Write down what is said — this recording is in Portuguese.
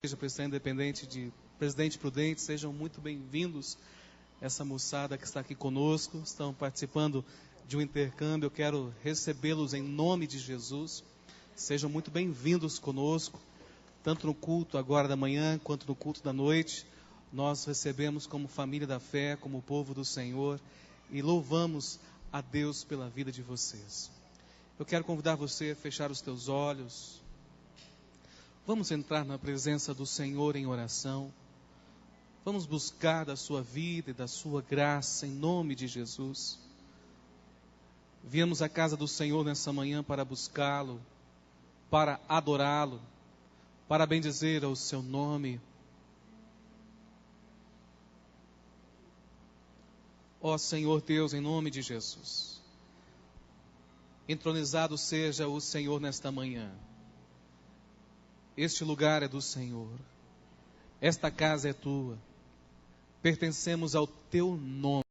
Igreja Cristã Independente de Presidente Prudente, sejam muito bem-vindos. Essa moçada que está aqui conosco, estão participando de um intercâmbio. Eu quero recebê-los em nome de Jesus. Sejam muito bem-vindos conosco, tanto no culto agora da manhã, quanto no culto da noite. Nós recebemos como família da fé, como povo do Senhor, e louvamos a Deus pela vida de vocês. Eu quero convidar você a fechar os teus olhos. Vamos entrar na presença do Senhor em oração. Vamos buscar da sua vida e da sua graça em nome de Jesus. Viemos à casa do Senhor nessa manhã para buscá-lo, para adorá-lo, para bendizer ao seu nome. Ó Senhor Deus, em nome de Jesus, entronizado seja o Senhor nesta manhã. Este lugar é do Senhor, esta casa é tua, pertencemos ao teu nome.